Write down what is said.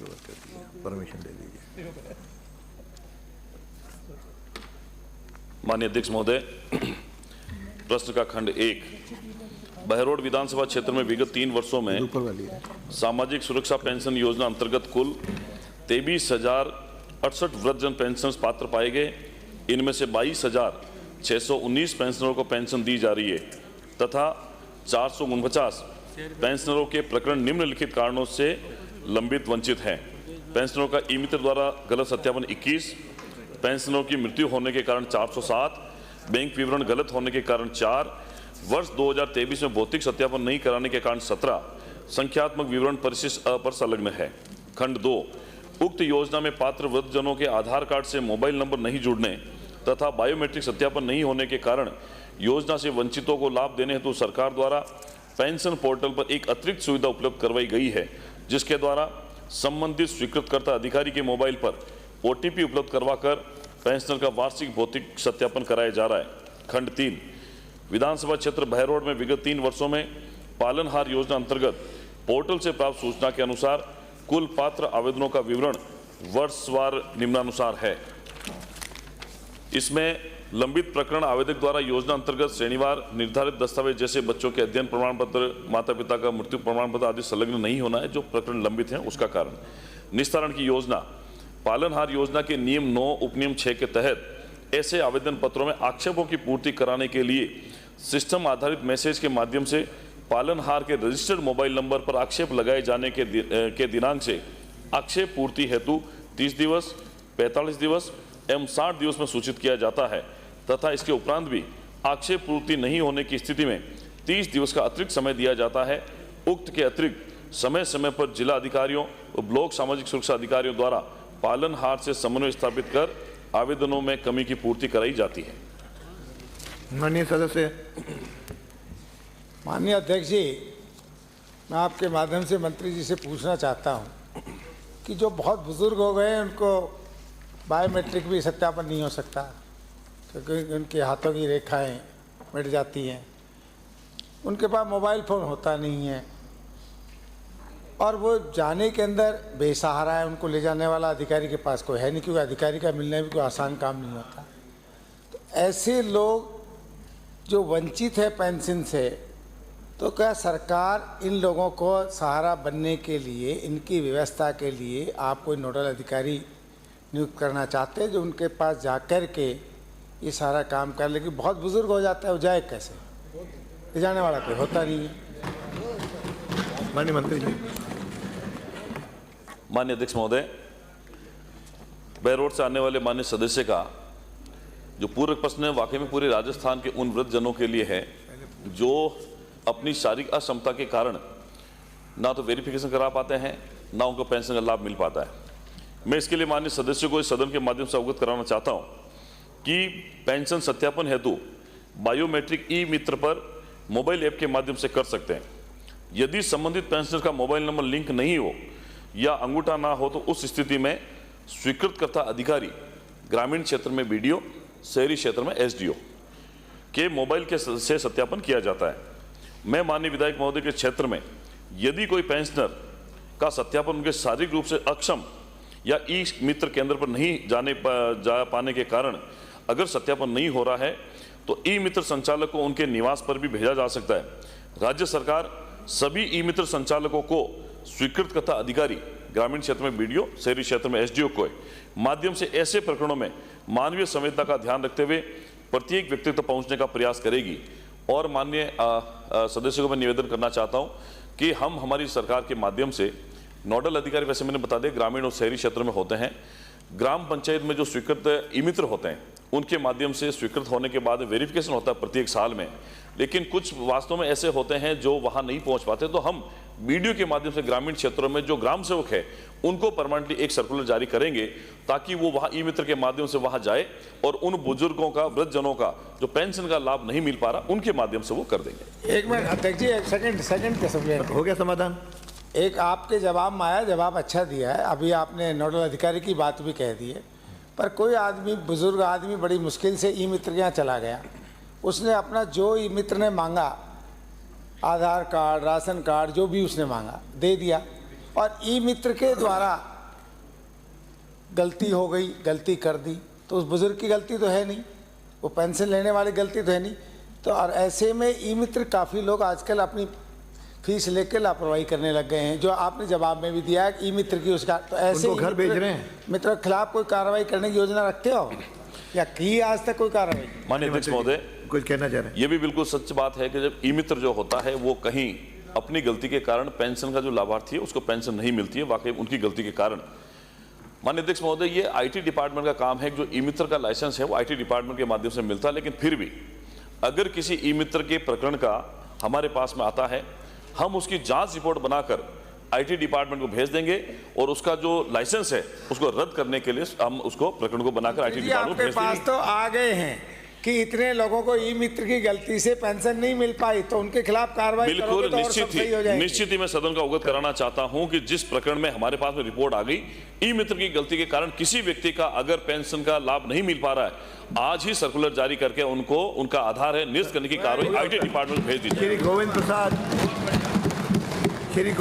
शुरुआत कर दी है, परमिशन दे दीजिए। माननीय अध्यक्ष महोदय, प्रश्न का खंड 1, बहरोड विधानसभा क्षेत्र में विगत 3 वर्षों में ऊपर वाली है। सामाजिक सुरक्षा पेंशन योजना अंतर्गत कुल 23,068 वृद्धजन पेंशन पात्र पाए गए। इनमें से 22,619 पेंशनरों को पेंशन दी जा रही है तथा 449 पेंशनरों के प्रकरण निम्नलिखित कारणों से लंबित वंचित हैं। पेंशनरों का ई मित्र द्वारा गलत सत्यापन 21, पेंशनरों की मृत्यु होने के कारण 407, बैंक विवरण गलत होने के कारण 4, वर्ष 2023 में भौतिक सत्यापन नहीं कराने के कारण 17, संख्यात्मक विवरण परिशिष्ट अ पर संलग्न है। खंड 2, उक्त योजना में पात्र वृद्धजनों के आधार कार्ड से मोबाइल नंबर नहीं जुड़ने तथा बायोमेट्रिक सत्यापन नहीं होने के कारण योजना से वंचितों को लाभ देने हेतु सरकार द्वारा पेंशन पोर्टल पर एक अतिरिक्त सुविधा उपलब्ध करवाई गई है, जिसके द्वारा संबंधित स्वीकृतकर्ता अधिकारी के मोबाइल पर OTP उपलब्ध करवाकर पेंशनर का वार्षिक भौतिक सत्यापन कराया जा रहा है। खंड 3, विधानसभा क्षेत्र बहरोड में विगत 3 वर्षों में पालनहार योजना अंतर्गत पोर्टल से प्राप्त सूचना के अनुसार कुल पात्र आवेदनों का विवरण वर्षवार निम्नानुसार है। इसमें लंबित प्रकरण आवेदक द्वारा योजना अंतर्गत श्रेणीवार निर्धारित दस्तावेज जैसे बच्चों के अध्ययन प्रमाण पत्र, माता पिता का मृत्यु प्रमाण पत्र आदि संलग्न नहीं होना है, जो प्रकरण लंबित हैं उसका कारण। निस्तारण की योजना, पालनहार योजना के नियम 9 उपनियम 6 के तहत ऐसे आवेदन पत्रों में आक्षेपों की पूर्ति कराने के लिए सिस्टम आधारित मैसेज के माध्यम से पालनहार के रजिस्टर्ड मोबाइल नंबर पर आक्षेप लगाए जाने के दिनांक से आक्षेप पूर्ति हेतु 30 दिवस, 45 दिवस एवं 60 दिवस में सूचित किया जाता है तथा इसके उपरांत भी आक्षेप पूर्ति नहीं होने की स्थिति में 30 दिवस का अतिरिक्त समय दिया जाता है। उक्त के अतिरिक्त समय समय पर जिला अधिकारियों और ब्लॉक सामाजिक सुरक्षा अधिकारियों द्वारा पालनहार से समन्वय स्थापित कर आवेदनों में कमी की पूर्ति कराई जाती है। माननीय सदस्य। माननीय अध्यक्ष जी, मैं आपके माध्यम से मंत्री जी से पूछना चाहता हूं कि जो बहुत बुजुर्ग हो गए हैं उनको बायोमेट्रिक भी सत्यापन नहीं हो सकता क्योंकि उनके हाथों की रेखाएं मिट जाती हैं, उनके पास मोबाइल फ़ोन होता नहीं है और वो जाने के अंदर बेसहारा है, उनको ले जाने वाला अधिकारी के पास कोई है नहीं क्योंकि अधिकारी का मिलना भी कोई आसान काम नहीं होता। तो ऐसे लोग जो वंचित है पेंशन से, तो क्या सरकार इन लोगों को सहारा बनने के लिए, इनकी व्यवस्था के लिए आप कोई नोडल अधिकारी नियुक्त करना चाहते हैं जो उनके पास जाकर के ये सारा काम कर ले? कि बहुत बुजुर्ग हो जाता है, वो जाए कैसे? ले जाने वाला कोई होता नहीं है। माननीय मंत्री जी। माननीय अध्यक्ष महोदय, बहरोड से आने वाले माननीय सदस्य का जो पूरक प्रश्न है वाकई में पूरे राजस्थान के उन वृद्धजनों के लिए है जो अपनी शारीरिक अक्षमता के कारण ना तो वेरिफिकेशन करा पाते हैं, ना उनको पेंशन का लाभ मिल पाता है। मैं इसके लिए माननीय सदस्यों को इस सदन के माध्यम से अवगत कराना चाहता हूं कि पेंशन सत्यापन हेतु बायोमेट्रिक ई मित्र पर मोबाइल ऐप के माध्यम से कर सकते हैं। यदि संबंधित पेंशनर का मोबाइल नंबर लिंक नहीं हो या अंगूठा ना हो तो उस स्थिति में स्वीकृतकर्ता अधिकारी ग्रामीण क्षेत्र में BDO, शहरी क्षेत्र में SDO के मोबाइल के से सत्यापन किया जाता है। मैं माननीय विधायक महोदय के क्षेत्र में यदि कोई पेंशनर का सत्यापन उनके शारीरिक रूप से अक्षम या ई मित्र केंद्र पर नहीं जा पाने के कारण अगर सत्यापन नहीं हो रहा है तो ई मित्र संचालक को उनके निवास पर भी भेजा जा सकता है। राज्य सरकार सभी ई मित्र संचालकों को स्वीकृतकर्ता अधिकारी ग्रामीण क्षेत्र में BDO, शहरी क्षेत्र में SDO के माध्यम से ऐसे प्रकरणों में मानवीय संवेदना का ध्यान रखते हुए प्रत्येक व्यक्ति तक पहुंचने का प्रयास करेगी। और माननीय सदस्यों को मैं निवेदन करना चाहता हूं कि हम हमारी सरकार के माध्यम से नोडल अधिकारी, वैसे मैंने बता दिया, ग्रामीण और शहरी क्षेत्र में होते हैं। ग्राम पंचायत में जो स्वीकृत ई मित्र होते हैं उनके माध्यम से स्वीकृत होने के बाद वेरिफिकेशन होता है प्रत्येक साल में, लेकिन कुछ वास्तव में ऐसे होते हैं जो वहां नहीं पहुंच पाते। तो हम BDO के माध्यम से ग्रामीण क्षेत्रों में जो ग्राम सेवक है उनको परमानेंटली एक सर्कुलर जारी करेंगे ताकि वो वहां ई मित्र के माध्यम से वहां जाए और उन बुजुर्गों का, वृद्धजनों का जो पेंशन का लाभ नहीं मिल पा रहा उनके माध्यम से वो कर देंगे। एक मिनट अध्यक्ष जी, एक सेकंड के समय हो गया समाधान। एक आपके जवाब में आया, जवाब अच्छा दिया है। अभी आपने नोडल अधिकारी की बात भी कह दी है, पर कोई आदमी, बुजुर्ग आदमी बड़ी मुश्किल से ई मित्र के यहाँ चला गया, उसने अपना जो ई मित्र ने मांगा, आधार कार्ड, राशन कार्ड, जो भी उसने मांगा दे दिया, और ई मित्र के द्वारा गलती हो गई, गलती कर दी, तो उस बुजुर्ग की गलती तो है नहीं, वो पेंशन लेने वाली गलती तो है नहीं। तो और ऐसे में ई मित्र काफ़ी लोग आजकल अपनी फीस लेकर लापरवाही करने लग गए हैं, जो आपने जवाब में भी दिया है ई मित्र की उसका। तो ऐसे उनको घर भेज रहे हैं। मित्र के खिलाफ कोई कार्रवाई करने की योजना रखते हो या की आज तक कोई कार्रवाई? माननीय अध्यक्ष महोदय, कुछ कहना चाह रहे हैं? ये भी बिल्कुल सच बात है कि जब ई मित्र जो होता है वो कहीं अपनी गलती के कारण पेंशन का जो लाभार्थी है उसको पेंशन नहीं मिलती है, वाकई उनकी गलती के कारण। माननीय अध्यक्ष महोदय, ये आईटी डिपार्टमेंट का काम है। जो ई मित्र का लाइसेंस है वो आईटी डिपार्टमेंट के माध्यम से मिलता है, लेकिन फिर भी अगर किसी ई मित्र के प्रकरण का हमारे पास में आता है, हम उसकी जांच रिपोर्ट बनाकर आईटी डिपार्टमेंट को भेज देंगे और उसका जो लाइसेंस है उसको रद्द करने के लिए हम उसको प्रकरण को बनाकर आईटी डिपार्टमेंट को भेज आपके देंगे। पास तो आ गए हैं कि इतने लोगों को ई मित्र की गलती से पेंशन नहीं मिल पाई, तो उनके खिलाफ कार्रवाई करोगे बिल्कुल तो और सब सही हो जाएगी। निश्चित ही मैं सदन का अवगत कराना चाहता हूं कि जिस प्रकरण में हमारे पास में रिपोर्ट आ गई, ई मित्र की गलती के कारण किसी व्यक्ति का अगर पेंशन का लाभ नहीं मिल पा रहा है, आज ही सर्कुलर जारी करके उनको उनका आधार है निरस्त करने की कार्रवाई आईटी डिपार्टमेंट में भेज दी जाए। श्री गोविंद प्रसाद